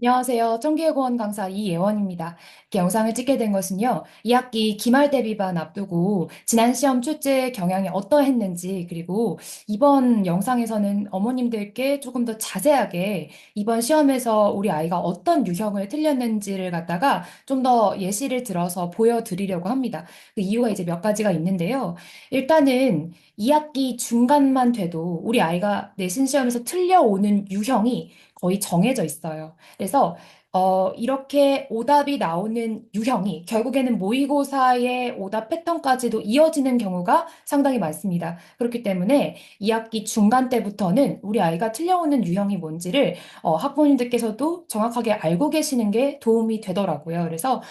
안녕하세요. 정기예고원 강사 이예원입니다. 이렇게 영상을 찍게 된 것은요, 2학기 기말 대비반 앞두고 지난 시험 출제 경향이 어떠했는지, 그리고 이번 영상에서는 어머님들께 조금 더 자세하게 이번 시험에서 우리 아이가 어떤 유형을 틀렸는지를 갖다가 좀 더 예시를 들어서 보여드리려고 합니다. 그 이유가 이제 몇 가지가 있는데요. 일단은 2학기 중간만 돼도 우리 아이가 내신 시험에서 틀려오는 유형이 거의 정해져 있어요. 그래서 이렇게 오답이 나오는 유형이 결국에는 모의고사의 오답 패턴까지도 이어지는 경우가 상당히 많습니다. 그렇기 때문에 2학기 중간 때부터는 우리 아이가 틀려오는 유형이 뭔지를 학부모님들께서도 정확하게 알고 계시는 게 도움이 되더라고요. 그래서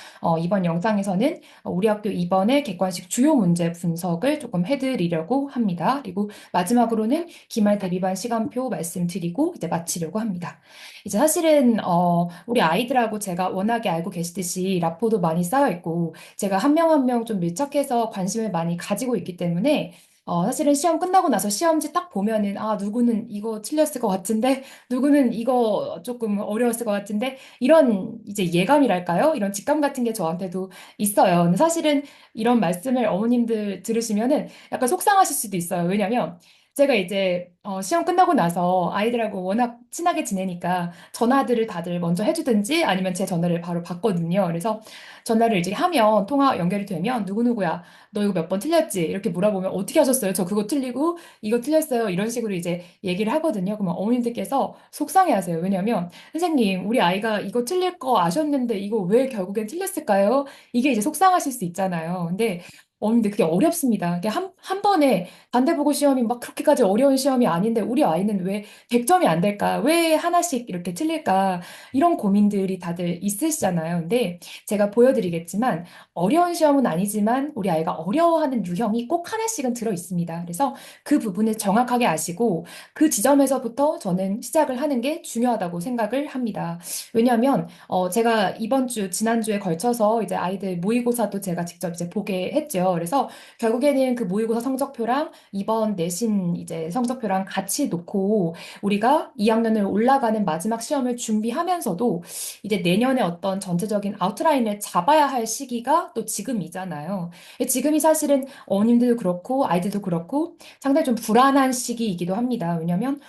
이번 영상에서는 우리 학교 이번에 객관식 주요 문제 분석을 조금 해드리려고 합니다. 그리고 마지막으로는 기말 대비반 시간표 말씀드리고 이제 마치려고 합니다. 이제 사실은 우리 아이들하고 제가 워낙에 알고 계시듯이 라포도 많이 쌓여 있고 제가 한 명 한 명 좀 밀착해서 관심을 많이 가지고 있기 때문에 사실은 시험 끝나고 나서 시험지 딱 보면은 아 누구는 이거 틀렸을 것 같은데 누구는 이거 조금 어려웠을 것 같은데 이런 이제 예감이랄까요? 이런 직감 같은 게 저한테도 있어요. 근데 사실은 이런 말씀을 어머님들 들으시면은 약간 속상하실 수도 있어요. 왜냐면 제가 이제 시험 끝나고 나서 아이들하고 워낙 친하게 지내니까 전화들을 다들 먼저 해주든지 아니면 제 전화를 바로 받거든요. 그래서 전화를 이제 하면 통화 연결이 되면 누구누구야, 너 이거 몇 번 틀렸지? 이렇게 물어보면 어떻게 하셨어요? 저 그거 틀리고 이거 틀렸어요. 이런 식으로 이제 얘기를 하거든요. 그러면 어머님들께서 속상해 하세요. 왜냐면 선생님, 우리 아이가 이거 틀릴 거 아셨는데 이거 왜 결국엔 틀렸을까요? 이게 이제 속상하실 수 있잖아요. 근데 근데 그게 어렵습니다. 이게 한 번에 반대보고 시험이 막 그렇게까지 어려운 시험이 아닌데 우리 아이는 왜 100점이 안 될까? 왜 하나씩 이렇게 틀릴까? 이런 고민들이 다들 있으시잖아요. 근데 제가 보여드리겠지만 어려운 시험은 아니지만 우리 아이가 어려워하는 유형이 꼭 하나씩은 들어 있습니다. 그래서 그 부분을 정확하게 아시고 그 지점에서부터 저는 시작을 하는 게 중요하다고 생각을 합니다. 왜냐하면 제가 이번 주, 지난주에 걸쳐서 이제 아이들 모의고사도 제가 직접 이제 보게 했죠. 그래서 결국에는 그 모의고사 성적표랑 이번 내신 이제 성적표랑 같이 놓고 우리가 2학년을 올라가는 마지막 시험을 준비하면서도 이제 내년에 어떤 전체적인 아웃라인을 잡아야 할 시기가 또 지금이잖아요. 지금이 사실은 어머님들도 그렇고 아이들도 그렇고 상당히 좀 불안한 시기이기도 합니다. 왜냐하면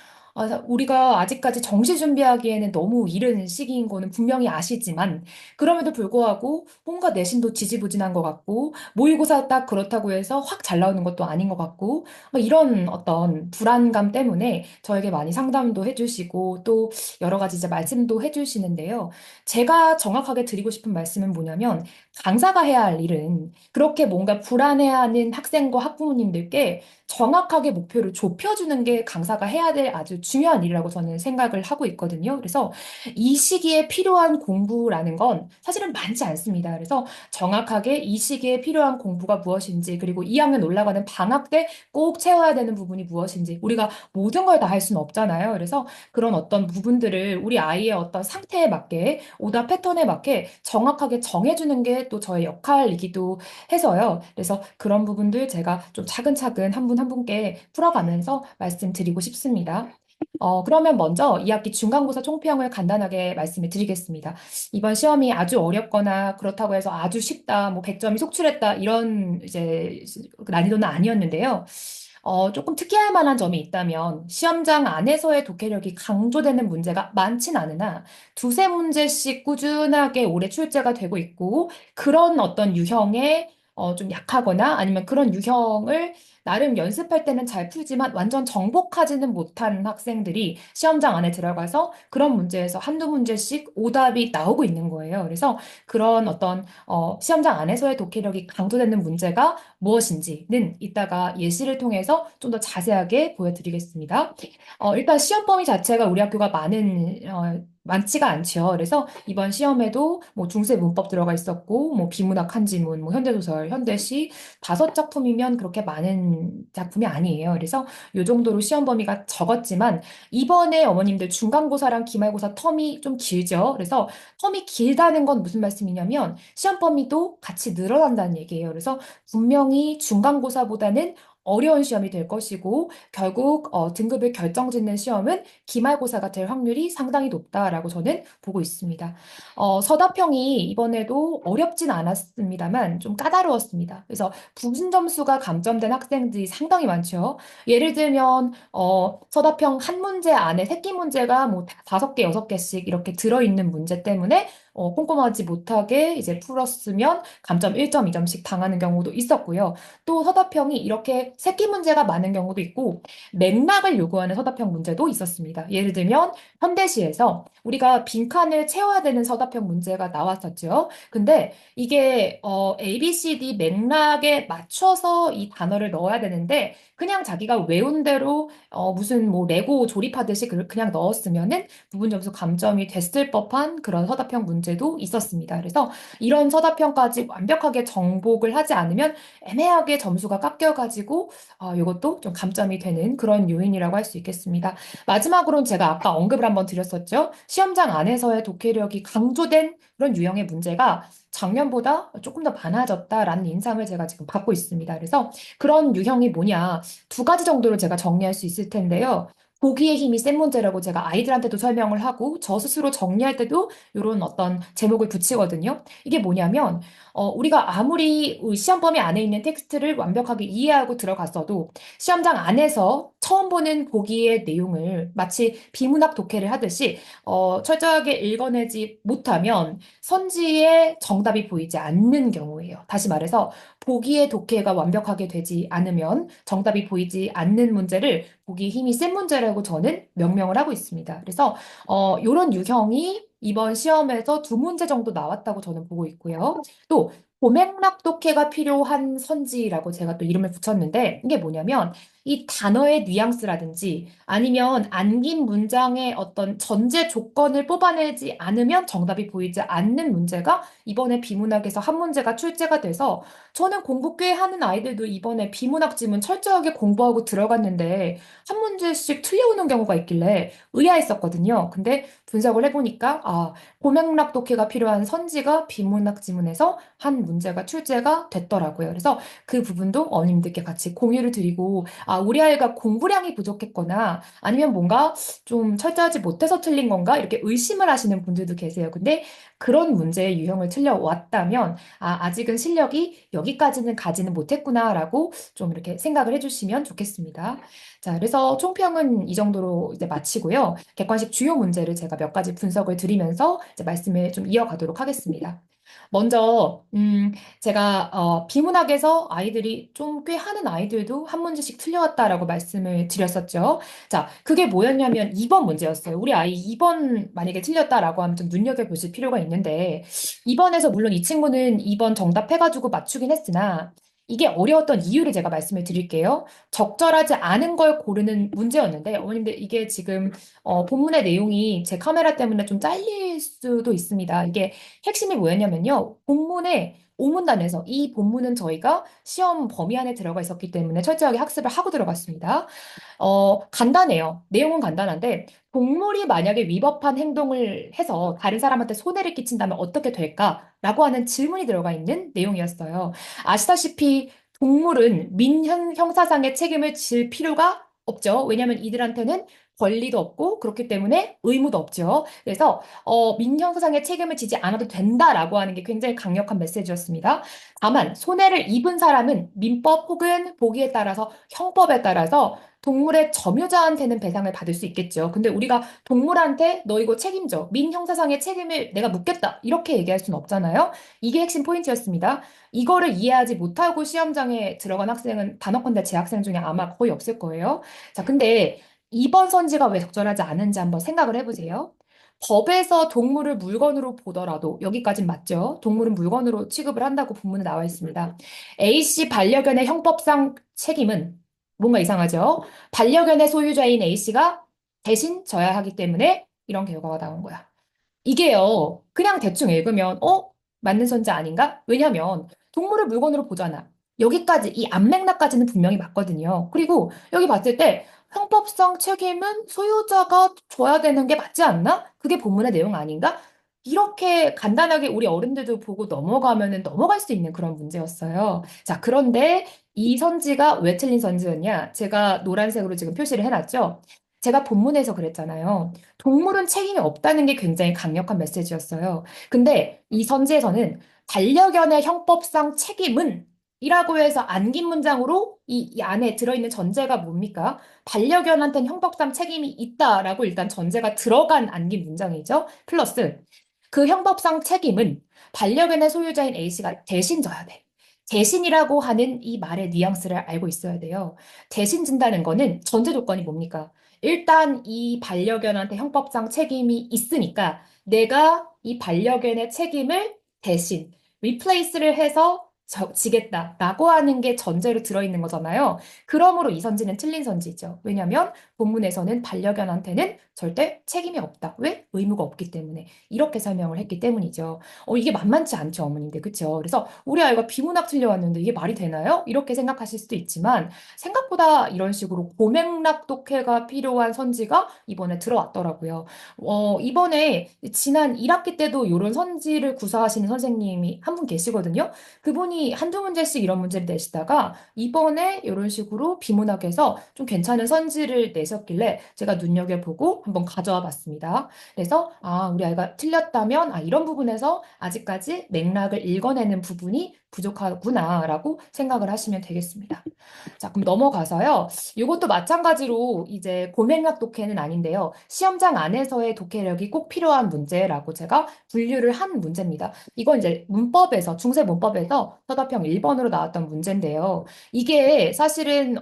우리가 아직까지 정시 준비하기에는 너무 이른 시기인 거는 분명히 아시지만, 그럼에도 불구하고 뭔가 내신도 지지부진한 것 같고, 모의고사 딱 그렇다고 해서 확 잘 나오는 것도 아닌 것 같고, 이런 어떤 불안감 때문에 저에게 많이 상담도 해주시고, 또 여러 가지 이제 말씀도 해주시는데요. 제가 정확하게 드리고 싶은 말씀은 뭐냐면, 강사가 해야 할 일은 그렇게 뭔가 불안해하는 학생과 학부모님들께 정확하게 목표를 좁혀주는 게 강사가 해야 될 아주 중요한 일이라고 저는 생각을 하고 있거든요. 그래서 이 시기에 필요한 공부라는 건 사실은 많지 않습니다. 그래서 정확하게 이 시기에 필요한 공부가 무엇인지, 그리고 2학년 올라가는 방학 때 꼭 채워야 되는 부분이 무엇인지, 우리가 모든 걸 다 할 수는 없잖아요. 그래서 그런 어떤 부분들을 우리 아이의 어떤 상태에 맞게, 오답 패턴에 맞게 정확하게 정해주는 게 또 저의 역할이기도 해서요. 그래서 그런 부분들 제가 좀 차근차근 한 분 한 분께 풀어가면서 말씀드리고 싶습니다. 그러면 먼저 2학기 중간고사 총평을 간단하게 말씀을 드리겠습니다. 이번 시험이 아주 어렵거나 그렇다고 해서 아주 쉽다, 뭐 100점이 속출했다, 이런 이제 난이도는 아니었는데요. 조금 특이할 만한 점이 있다면 시험장 안에서의 독해력이 강조되는 문제가 많진 않으나 두세 문제씩 꾸준하게 올해 출제가 되고 있고 그런 어떤 유형의 좀 약하거나 아니면 그런 유형을 나름 연습할 때는 잘 풀지만 완전 정복하지는 못한 학생들이 시험장 안에 들어가서 그런 문제에서 한두 문제씩 오답이 나오고 있는 거예요. 그래서 그런 어떤 시험장 안에서의 독해력이 강조되는 문제가 무엇인지는 이따가 예시를 통해서 좀 더 자세하게 보여드리겠습니다. 일단 시험 범위 자체가 우리 학교가 많지가 않죠. 그래서 이번 시험에도 뭐 중세 문법 들어가 있었고, 뭐 비문학 한지문, 뭐 현대소설, 현대시 5작품이면 그렇게 많은 작품이 아니에요. 그래서 이 정도로 시험 범위가 적었지만 이번에 어머님들 중간고사랑 기말고사 텀이 좀 길죠. 그래서 텀이 길다는 건 무슨 말씀이냐면 시험 범위도 같이 늘어난다는 얘기예요. 그래서 분명히 중간고사보다는 어려운 시험이 될 것이고 결국 등급을 결정짓는 시험은 기말고사가 될 확률이 상당히 높다라고 저는 보고 있습니다. 서답형이 이번에도 어렵진 않았습니다만 좀 까다로웠습니다. 그래서 부분 점수가 감점된 학생들이 상당히 많죠. 예를 들면 서답형 한 문제 안에 새끼 문제가 뭐 다섯 개, 여섯 개씩 이렇게 들어있는 문제 때문에 꼼꼼하지 못하게 이제 풀었으면 감점 1점, 2점씩 당하는 경우도 있었고요. 또 서답형이 이렇게 새끼 문제가 많은 경우도 있고 맥락을 요구하는 서답형 문제도 있었습니다. 예를 들면 현대시에서 우리가 빈칸을 채워야 되는 서답형 문제가 나왔었죠. 근데 이게 A, B, C, D 맥락에 맞춰서 이 단어를 넣어야 되는데 그냥 자기가 외운 대로 무슨 뭐 레고 조립하듯이 그냥 넣었으면은 부분 점수 감점이 됐을 법한 그런 서답형 문제도 있었습니다. 그래서 이런 서답형까지 완벽하게 정복을 하지 않으면 애매하게 점수가 깎여가지고 이것도 좀 감점이 되는 그런 요인이라고 할 수 있겠습니다. 마지막으로는 제가 아까 언급을 한번 드렸었죠. 시험장 안에서의 독해력이 강조된 그런 유형의 문제가 작년보다 조금 더 많아졌다라는 인상을 제가 지금 받고 있습니다. 그래서 그런 유형이 뭐냐, 두 가지 정도로 제가 정리할 수 있을 텐데요. 보기의 힘이 센 문제라고 제가 아이들한테도 설명을 하고 저 스스로 정리할 때도 이런 어떤 제목을 붙이거든요. 이게 뭐냐면 우리가 아무리 시험 범위 안에 있는 텍스트를 완벽하게 이해하고 들어갔어도 시험장 안에서 처음 보는 보기의 내용을 마치 비문학 독해를 하듯이 철저하게 읽어내지 못하면 선지의 정답이 보이지 않는 경우예요. 다시 말해서 보기의 독해가 완벽하게 되지 않으면 정답이 보이지 않는 문제를 보기 힘이 센 문제라고 저는 명명을 하고 있습니다. 그래서 이런 유형이 이번 시험에서 두 문제 정도 나왔다고 저는 보고 있고요. 또 고맥락 독해가 필요한 선지라고 제가 또 이름을 붙였는데 이게 뭐냐면 이 단어의 뉘앙스라든지 아니면 안긴 문장의 어떤 전제 조건을 뽑아내지 않으면 정답이 보이지 않는 문제가 이번에 비문학에서 한 문제가 출제가 돼서 저는 공부 꽤 하는 아이들도 이번에 비문학 지문 철저하게 공부하고 들어갔는데 한 문제씩 틀려오는 경우가 있길래 의아했었거든요. 근데 분석을 해보니까 고맥락 독해가 필요한 선지가 비문학 지문에서 한 문제가 출제가 됐더라고요. 그래서 그 부분도 어머님들께 같이 공유를 드리고 우리 아이가 공부량이 부족했거나 아니면 뭔가 좀 철저하지 못해서 틀린 건가 이렇게 의심을 하시는 분들도 계세요. 근데 그런 문제의 유형을 틀려왔다면 아직은 실력이 여기까지는 가지는 못했구나라고 좀 이렇게 생각을 해주시면 좋겠습니다. 자, 그래서 총평은 이 정도로 이제 마치고요. 객관식 주요 문제를 제가 몇 가지 분석을 드리면서 이제 말씀을 좀 이어가도록 하겠습니다. 먼저, 제가 비문학에서 아이들이 좀 꽤 하는 아이들도 한 문제씩 틀려왔다라고 말씀을 드렸었죠. 자, 그게 뭐였냐면 2번 문제였어요. 우리 아이 2번 만약에 틀렸다라고 하면 좀 눈여겨보실 필요가 있는데 2번에서 물론 이 친구는 2번 정답 해가지고 맞추긴 했으나 이게 어려웠던 이유를 제가 말씀을 드릴게요. 적절하지 않은 걸 고르는 문제였는데 어머님들 이게 지금 본문의 내용이 제 카메라 때문에 좀 잘릴 수도 있습니다. 이게 핵심이 뭐였냐면요. 본문의 오문단에서 이 본문은 저희가 시험 범위 안에 들어가 있었기 때문에 철저하게 학습을 하고 들어갔습니다. 간단해요. 내용은 간단한데, 동물이 만약에 위법한 행동을 해서 다른 사람한테 손해를 끼친다면 어떻게 될까라고 하는 질문이 들어가 있는 내용이었어요. 아시다시피 동물은 형사상의 책임을 질 필요가 없죠. 왜냐하면 이들한테는 권리도 없고 그렇기 때문에 의무도 없죠. 그래서 민형사상의 책임을 지지 않아도 된다라고 하는 게 굉장히 강력한 메시지였습니다. 다만 손해를 입은 사람은 민법 혹은 보기에 따라서 형법에 따라서 동물의 점유자한테는 배상을 받을 수 있겠죠. 근데 우리가 동물한테 너 이거 책임져. 민형사상의 책임을 내가 묻겠다. 이렇게 얘기할 수는 없잖아요. 이게 핵심 포인트였습니다. 이거를 이해하지 못하고 시험장에 들어간 학생은 단어컨대 제 학생 중에 아마 거의 없을 거예요. 자, 근데 2번 선지가 왜 적절하지 않은지 한번 생각을 해보세요. 법에서 동물을 물건으로 보더라도 여기까진 맞죠? 동물은 물건으로 취급을 한다고 본문에 나와 있습니다. A씨 반려견의 형법상 책임은 뭔가 이상하죠? 반려견의 소유자인 A씨가 대신 져야 하기 때문에 이런 결과가 나온 거야. 이게요, 그냥 대충 읽으면, 맞는 선지 아닌가? 왜냐면, 동물을 물건으로 보잖아. 여기까지, 이 앞맥락까지는 분명히 맞거든요. 그리고 여기 봤을 때, 형법상 책임은 소유자가 져야 되는 게 맞지 않나? 그게 본문의 내용 아닌가? 이렇게 간단하게 우리 어른들도 보고 넘어가면은 넘어갈 수 있는 그런 문제였어요. 자, 그런데 이 선지가 왜 틀린 선지였냐? 제가 노란색으로 지금 표시를 해놨죠? 제가 본문에서 그랬잖아요. 동물은 책임이 없다는 게 굉장히 강력한 메시지였어요. 근데 이 선지에서는 반려견의 형법상 책임은 이라고 해서 안긴 문장으로 이 안에 들어있는 전제가 뭡니까? 반려견한테는 형법상 책임이 있다라고 일단 전제가 들어간 안긴 문장이죠. 플러스 그 형법상 책임은 반려견의 소유자인 A씨가 대신 져야 돼. 대신이라고 하는 이 말의 뉘앙스를 알고 있어야 돼요. 대신 진다는 거는 전제 조건이 뭡니까? 일단 이 반려견한테 형법상 책임이 있으니까 내가 이 반려견의 책임을 대신 replace를 해서 지겠다라고 하는 게 전제로 들어있는 거잖아요. 그러므로 이 선지는 틀린 선지죠. 왜냐하면 본문에서는 반려견한테는 절대 책임이 없다. 왜? 의무가 없기 때문에. 이렇게 설명을 했기 때문이죠. 이게 만만치 않죠, 어머님들. 그쵸? 그래서 우리 아이가 비문학 틀려왔는데 이게 말이 되나요? 이렇게 생각하실 수도 있지만 생각보다 이런 식으로 고맥락 독해가 필요한 선지가 이번에 들어왔더라고요. 이번에 지난 1학기 때도 이런 선지를 구사하시는 선생님이 한 분 계시거든요. 그분이 한두 문제씩 이런 문제를 내시다가 이번에 이런 식으로 비문학에서 좀 괜찮은 선지를 내셨길래 제가 눈여겨보고 한번 가져와 봤습니다. 그래서 우리 아이가 틀렸다면 이런 부분에서 아직까지 맥락을 읽어내는 부분이 부족하구나라고 생각을 하시면 되겠습니다. 자, 그럼 넘어가서요. 이것도 마찬가지로 이제 고맥락 독해는 아닌데요. 시험장 안에서의 독해력이 꼭 필요한 문제라고 제가 분류를 한 문제입니다. 이건 이제 문법에서, 중세 문법에서 서답형 1번으로 나왔던 문제인데요. 이게 사실은,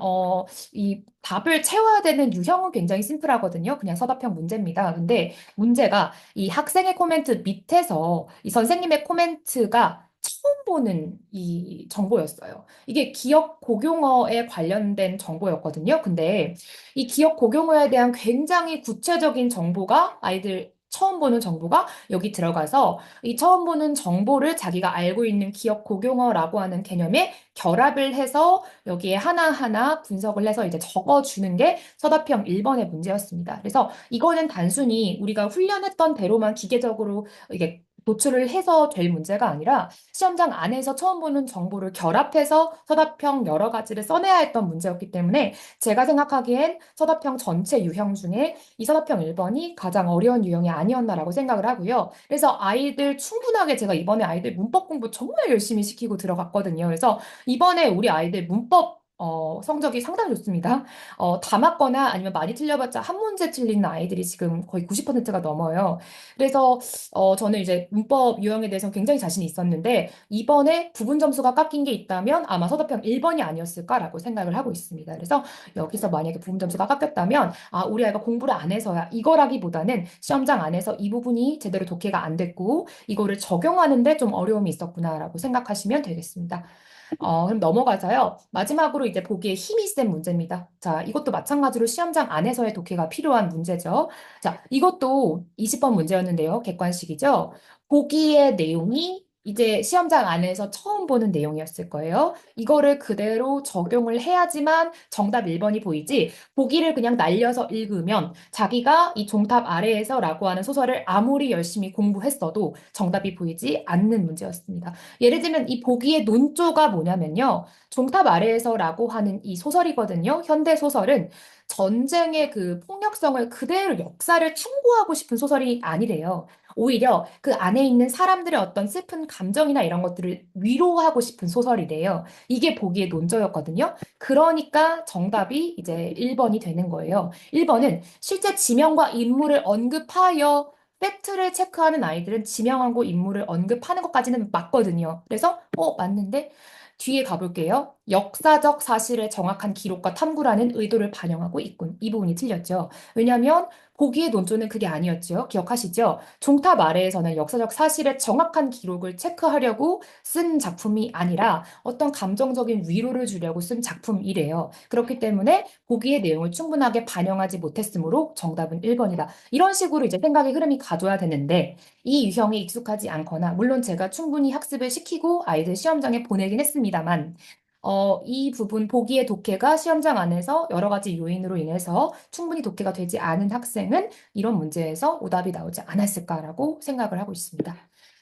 이 답을 채워야 되는 유형은 굉장히 심플하거든요. 그냥 서답형 문제입니다. 근데 문제가 이 학생의 코멘트 밑에서 이 선생님의 코멘트가 처음 보는 이 정보였어요. 이게 기억 고용어에 관련된 정보였거든요. 근데 이 기억 고용어에 대한 굉장히 구체적인 정보가 아이들 처음 보는 정보가 여기 들어가서 이 처음 보는 정보를 자기가 알고 있는 기억 고용어라고 하는 개념에 결합을 해서 여기에 하나하나 분석을 해서 이제 적어주는 게 서답형 1번의 문제였습니다. 그래서 이거는 단순히 우리가 훈련했던 대로만 기계적으로 이게 도출을 해서 될 문제가 아니라 시험장 안에서 처음 보는 정보를 결합해서 서답형 여러 가지를 써내야 했던 문제였기 때문에 제가 생각하기엔 서답형 전체 유형 중에 이 서답형 1번이 가장 어려운 유형이 아니었나라고 생각을 하고요. 그래서 아이들 충분하게 제가 이번에 아이들 문법 공부 정말 열심히 시키고 들어갔거든요. 그래서 이번에 우리 아이들 문법 성적이 상당히 좋습니다. 다 맞거나 아니면 많이 틀려봤자 한 문제 틀린 아이들이 지금 거의 90%가 넘어요. 그래서 저는 이제 문법 유형에 대해서 굉장히 자신이 있었는데 이번에 부분 점수가 깎인 게 있다면 아마 서답형 1번이 아니었을까라고 생각을 하고 있습니다. 그래서 여기서 만약에 부분 점수가 깎였다면 우리 아이가 공부를 안 해서야 이거라기보다는 시험장 안에서 이 부분이 제대로 독해가 안 됐고 이거를 적용하는데 좀 어려움이 있었구나라고 생각하시면 되겠습니다. 그럼 넘어가서요. 마지막으로 이제 보기에 힘이 센 문제입니다. 자, 이것도 마찬가지로 시험장 안에서의 독해가 필요한 문제죠. 자, 이것도 20번 문제였는데요. 객관식이죠. 보기의 내용이 이제 시험장 안에서 처음 보는 내용이었을 거예요. 이거를 그대로 적용을 해야지만 정답 1번이 보이지, 보기를 그냥 날려서 읽으면 자기가 이 종탑 아래에서라고 하는 소설을 아무리 열심히 공부했어도 정답이 보이지 않는 문제였습니다. 예를 들면 이 보기의 논조가 뭐냐면요. 종탑 아래에서라고 하는 이 소설이거든요. 현대 소설은 전쟁의 그 폭력성을 그대로 역사를 참고하고 싶은 소설이 아니래요. 오히려 그 안에 있는 사람들의 어떤 슬픈 감정이나 이런 것들을 위로하고 싶은 소설이래요. 이게 보기의 논조였거든요. 그러니까 정답이 이제 1번이 되는 거예요. 1번은 실제 지명과 인물을 언급하여 팩트를 체크하는 아이들은 지명하고 인물을 언급하는 것까지는 맞거든요. 그래서 맞는데 뒤에 가볼게요. 역사적 사실의 정확한 기록과 탐구라는 의도를 반영하고 있군. 이 부분이 틀렸죠. 왜냐하면 보기의 논조는 그게 아니었죠. 기억하시죠? 종탑 아래에서는 역사적 사실의 정확한 기록을 체크하려고 쓴 작품이 아니라 어떤 감정적인 위로를 주려고 쓴 작품이래요. 그렇기 때문에 보기의 내용을 충분하게 반영하지 못했으므로 정답은 1번이다. 이런 식으로 이제 생각의 흐름이 가져야 되는데 이 유형에 익숙하지 않거나 물론 제가 충분히 학습을 시키고 아이들 시험장에 보내긴 했습니다만 이 부분 보기의 독해가 시험장 안에서 여러 가지 요인으로 인해서 충분히 독해가 되지 않은 학생은 이런 문제에서 오답이 나오지 않았을까라고 생각을 하고 있습니다.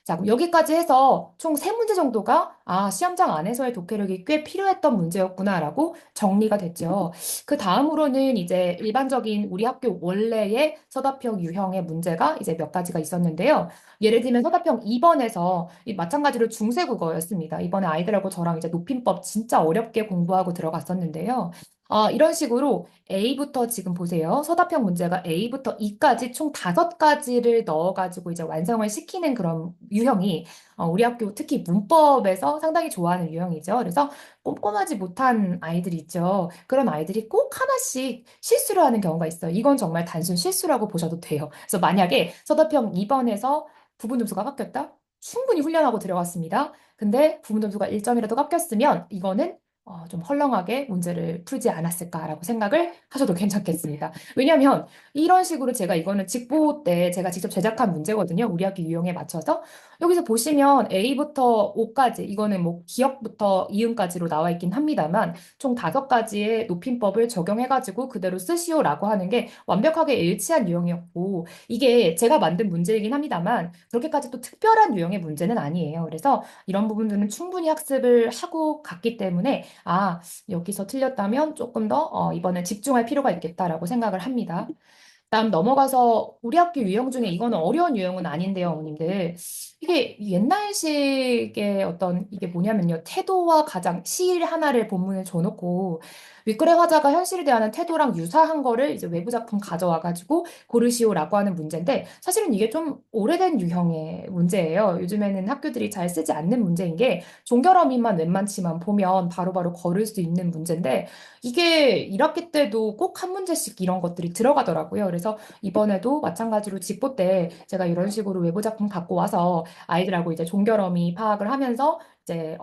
자, 그럼 여기까지 해서 총 세 문제 정도가 시험장 안에서의 독해력이 꽤 필요했던 문제였구나라고 정리가 됐죠. 그 다음으로는 이제 일반적인 우리 학교 원래의 서답형 유형의 문제가 이제 몇 가지가 있었는데요. 예를 들면 서답형 2번에서 마찬가지로 중세국어였습니다. 이번에 아이들하고 저랑 이제 높임법 진짜 어렵게 공부하고 들어갔었는데요. 이런 식으로 A부터 지금 보세요. 서답형 문제가 A부터 E까지 총 5가지를 넣어가지고 이제 완성을 시키는 그런 유형이 우리 학교 특히 문법에서 상당히 좋아하는 유형이죠. 그래서 꼼꼼하지 못한 아이들이 있죠. 그런 아이들이 꼭 하나씩 실수를 하는 경우가 있어요. 이건 정말 단순 실수라고 보셔도 돼요. 그래서 만약에 서답형 2번에서 부분 점수가 깎였다? 충분히 훈련하고 들어갔습니다. 근데 부분 점수가 1점이라도 깎였으면 이거는 좀 헐렁하게 문제를 풀지 않았을까라고 생각을 하셔도 괜찮겠습니다. 왜냐하면 이런 식으로 제가 이거는 직보 때 제가 직접 제작한 문제거든요. 우리 학기 유형에 맞춰서. 여기서 보시면 A부터 O까지 이거는 뭐 기역부터 이음까지로 나와 있긴 합니다만 총 5가지의 높임법을 적용해가지고 그대로 쓰시오라고 하는 게 완벽하게 일치한 유형이었고 이게 제가 만든 문제이긴 합니다만 그렇게까지 또 특별한 유형의 문제는 아니에요. 그래서 이런 부분들은 충분히 학습을 하고 갔기 때문에 여기서 틀렸다면 조금 더 이번에 집중할 필요가 있겠다라고 생각을 합니다. 다음 넘어가서 우리 학교 유형 중에 이거는 어려운 유형은 아닌데요, 어머님들. 이게 옛날식의 어떤 이게 뭐냐면요. 태도와 가장 시일 하나를 본문에 줘놓고 윗글의 화자가 현실에 대한 태도랑 유사한 거를 이제 외부 작품 가져와가지고 고르시오라고 하는 문제인데 사실은 이게 좀 오래된 유형의 문제예요. 요즘에는 학교들이 잘 쓰지 않는 문제인 게 종결어민만 웬만치만 보면 바로바로 걸을 수 있는 문제인데 이게 1학기 때도 꼭 한 문제씩 이런 것들이 들어가더라고요. 그래서 이번에도 마찬가지로 직보 때 제가 이런 식으로 외부 작품 갖고 와서 아이들하고 이제 종결어미 파악을 하면서 이제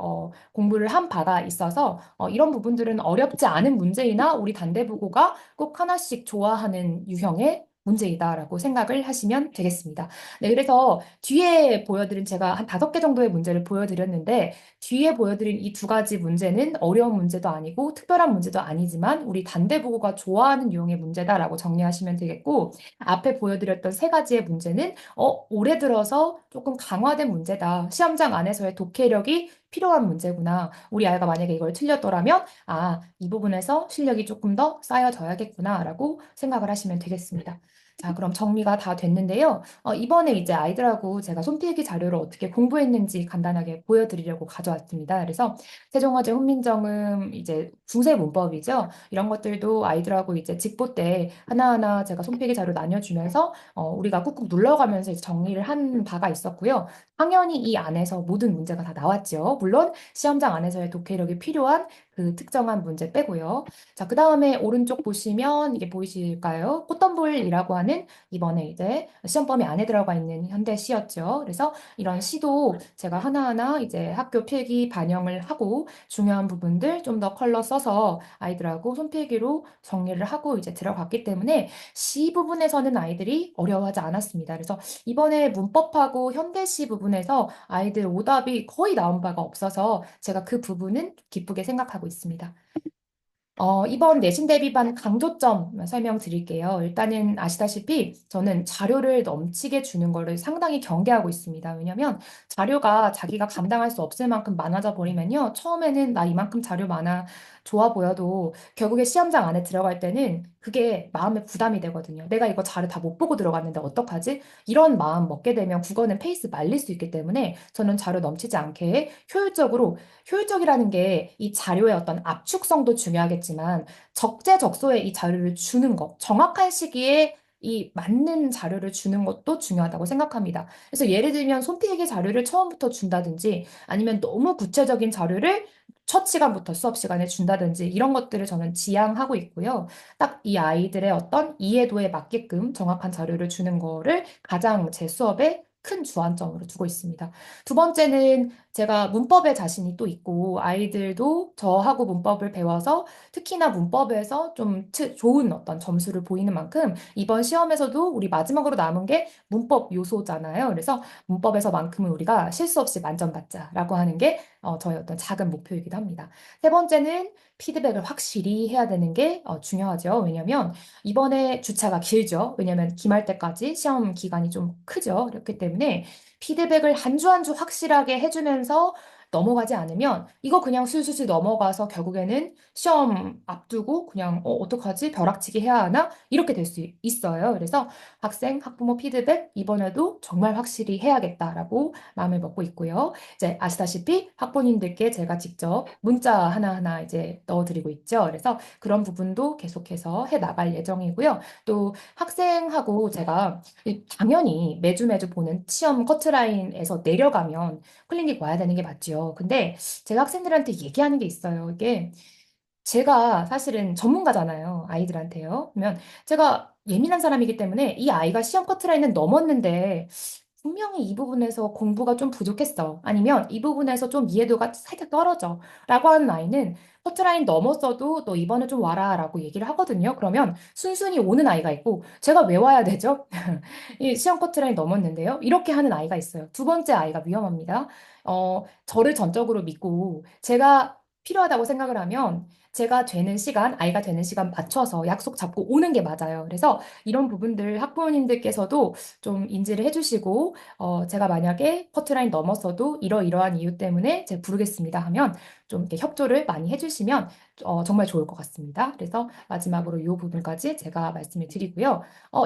공부를 한 바가 있어서 이런 부분들은 어렵지 않은 문제이나 우리 단대부고가 꼭 하나씩 좋아하는 유형의 문제이다라고 생각을 하시면 되겠습니다. 네, 그래서 뒤에 보여드린 제가 한 5개 정도의 문제를 보여드렸는데 뒤에 보여드린 이 2가지 문제는 어려운 문제도 아니고 특별한 문제도 아니지만 우리 단대부고가 좋아하는 유형의 문제다라고 정리하시면 되겠고 앞에 보여드렸던 3가지의 문제는 올해 들어서 조금 강화된 문제다. 시험장 안에서의 독해력이 필요한 문제구나. 우리 아이가 만약에 이걸 틀렸더라면 이 부분에서 실력이 조금 더 쌓여져야겠구나라고 생각을 하시면 되겠습니다. 자, 그럼 정리가 다 됐는데요. 이번에 이제 아이들하고 제가 손필기 자료를 어떻게 공부했는지 간단하게 보여드리려고 가져왔습니다. 그래서 세종어제 훈민정음 이제 중세 문법이죠. 이런 것들도 아이들하고 이제 직보 때 하나하나 제가 손필기 자료 나눠주면서 우리가 꾹꾹 눌러가면서 이제 정리를 한 바가 있었고요. 당연히 이 안에서 모든 문제가 다 나왔죠. 물론 시험장 안에서의 독해력이 필요한 그 특정한 문제 빼고요. 자, 그 다음에 오른쪽 보시면 이게 보이실까요? 꽃덤불이라고 하는 이번에 이제 시험 범위 안에 들어가 있는 현대 시였죠. 그래서 이런 시도 제가 하나하나 이제 학교 필기 반영을 하고 중요한 부분들 좀 더 컬러 써서 아이들하고 손필기로 정리를 하고 이제 들어갔기 때문에 시 부분에서는 아이들이 어려워하지 않았습니다. 그래서 이번에 문법하고 현대시 부분에서 아이들 오답이 거의 나온 바가 없어서 제가 그 부분은 기쁘게 생각하고 있습니다. 이번 내신 대비반 강조점 설명드릴게요. 일단은 아시다시피 저는 자료를 넘치게 주는 거를 상당히 경계하고 있습니다. 왜냐면 자료가 자기가 감당할 수 없을 만큼 많아져 버리면요. 처음에는 나 이만큼 자료 많아 좋아 보여도 결국에 시험장 안에 들어갈 때는 그게 마음의 부담이 되거든요. 내가 이거 자료 다 못 보고 들어갔는데 어떡하지? 이런 마음 먹게 되면 국어는 페이스 말릴 수 있기 때문에 저는 자료 넘치지 않게 효율적이라는 게 이 자료의 어떤 압축성도 중요하겠지만 적재적소에 이 자료를 주는 것, 정확한 시기에 이 맞는 자료를 주는 것도 중요하다고 생각합니다. 그래서 예를 들면 손필기 자료를 처음부터 준다든지 아니면 너무 구체적인 자료를 첫 시간부터 수업 시간에 준다든지 이런 것들을 저는 지양하고 있고요. 딱 이 아이들의 어떤 이해도에 맞게끔 정확한 자료를 주는 거를 가장 제 수업에 큰 주안점으로 두고 있습니다. 두 번째는 제가 문법에 자신이 또 있고 아이들도 저하고 문법을 배워서 특히나 문법에서 좀 좋은 어떤 점수를 보이는 만큼 이번 시험에서도 우리 마지막으로 남은 게 문법 요소잖아요. 그래서 문법에서만큼은 우리가 실수 없이 만점 받자라고 하는 게 저의 어떤 작은 목표이기도 합니다. 세 번째는 피드백을 확실히 해야 되는 게 중요하죠. 왜냐하면 이번에 주차가 길죠. 왜냐하면 기말 때까지 시험 기간이 좀 크죠. 그렇기 때문에 피드백을 한 주 한 주 확실하게 해주면서 넘어가지 않으면 이거 그냥 술술술 넘어가서 결국에는 시험 앞두고 그냥 어떡하지? 벼락치기 해야 하나? 이렇게 될 수 있어요. 그래서 학생, 학부모 피드백 이번에도 정말 확실히 해야겠다라고 마음을 먹고 있고요. 이제 아시다시피 학부모님들께 제가 직접 문자 하나하나 이제 넣어드리고 있죠. 그래서 그런 부분도 계속해서 해 나갈 예정이고요. 또 학생하고 제가 당연히 매주 매주 보는 시험 커트라인에서 내려가면 클리닉 와야 되는 게 맞죠. 근데 제가 학생들한테 얘기하는 게 있어요. 이게 제가 사실은 전문가잖아요. 아이들한테요. 그러면 제가 예민한 사람이기 때문에 이 아이가 시험 커트라인은 넘었는데 분명히 이 부분에서 공부가 좀 부족했어. 아니면 이 부분에서 좀 이해도가 살짝 떨어져. 라고 하는 아이는 커트라인 넘었어도 너 이번에 좀 와라 라고 얘기를 하거든요. 그러면 순순히 오는 아이가 있고 제가 왜 와야 되죠? 이 시험 커트라인 넘었는데요. 이렇게 하는 아이가 있어요. 두 번째 아이가 위험합니다. 저를 전적으로 믿고 제가 필요하다고 생각을 하면 제가 되는 시간, 아이가 되는 시간 맞춰서 약속 잡고 오는 게 맞아요. 그래서 이런 부분들 학부모님들께서도 좀 인지를 해주시고, 제가 만약에 커트라인 넘었어도 이러이러한 이유 때문에 제가 부르겠습니다 하면 좀 이렇게 협조를 많이 해주시면 정말 좋을 것 같습니다. 그래서 마지막으로 이 부분까지 제가 말씀을 드리고요.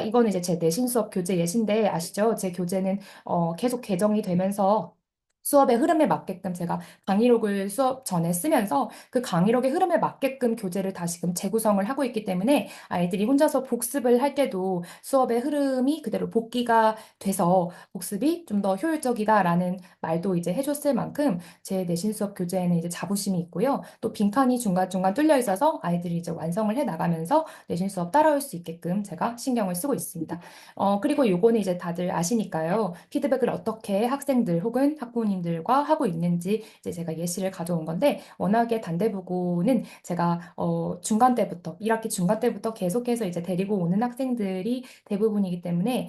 이거는 이제 제 내신 수업 교재 예신데 아시죠? 제 교재는 계속 개정이 되면서 수업의 흐름에 맞게끔 제가 강의록을 수업 전에 쓰면서 그 강의록의 흐름에 맞게끔 교재를 다시금 재구성을 하고 있기 때문에 아이들이 혼자서 복습을 할 때도 수업의 흐름이 그대로 복기가 돼서 복습이 좀 더 효율적이다라는 말도 이제 해줬을 만큼 제 내신 수업 교재에는 이제 자부심이 있고요. 또 빈칸이 중간중간 뚫려 있어서 아이들이 이제 완성을 해 나가면서 내신 수업 따라올 수 있게끔 제가 신경을 쓰고 있습니다. 그리고 요거는 이제 다들 아시니까요. 피드백을 어떻게 학생들 혹은 학부모님들과 하고 있는지 이제 제가 예시를 가져온 건데 워낙에 단대부고는 제가 중간 때부터 1학기 중간 때부터 계속해서 이제 데리고 오는 학생들이 대부분이기 때문에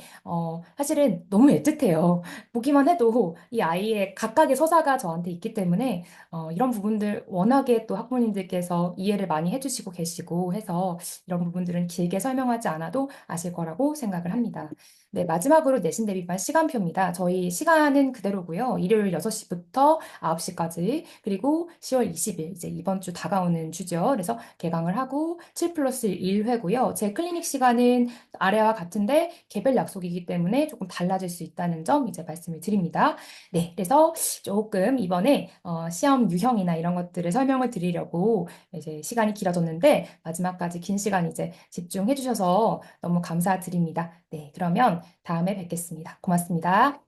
사실은 너무 애틋해요. 보기만 해도 이 아이의 각각의 서사가 저한테 있기 때문에 이런 부분들 워낙에 또 학부모님들께서 이해를 많이 해주시고 계시고 해서 이런 부분들은 길게 설명하지 않아도 아실 거라고 생각을 합니다. 네, 마지막으로 내신 대비반 시간표입니다. 저희 시간은 그대로고요. 일요일 6시부터 9시까지, 그리고 10월 20일, 이제 이번 주 다가오는 주죠. 그래서 개강을 하고 7 플러스 1회고요. 제 클리닉 시간은 아래와 같은데 개별 약속이기 때문에 조금 달라질 수 있다는 점 이제 말씀을 드립니다. 네, 그래서 조금 이번에 시험 유형이나 이런 것들을 설명을 드리려고 이제 시간이 길어졌는데 마지막까지 긴 시간 이제 집중해 주셔서 너무 감사드립니다. 네, 그러면 다음에 뵙겠습니다. 고맙습니다.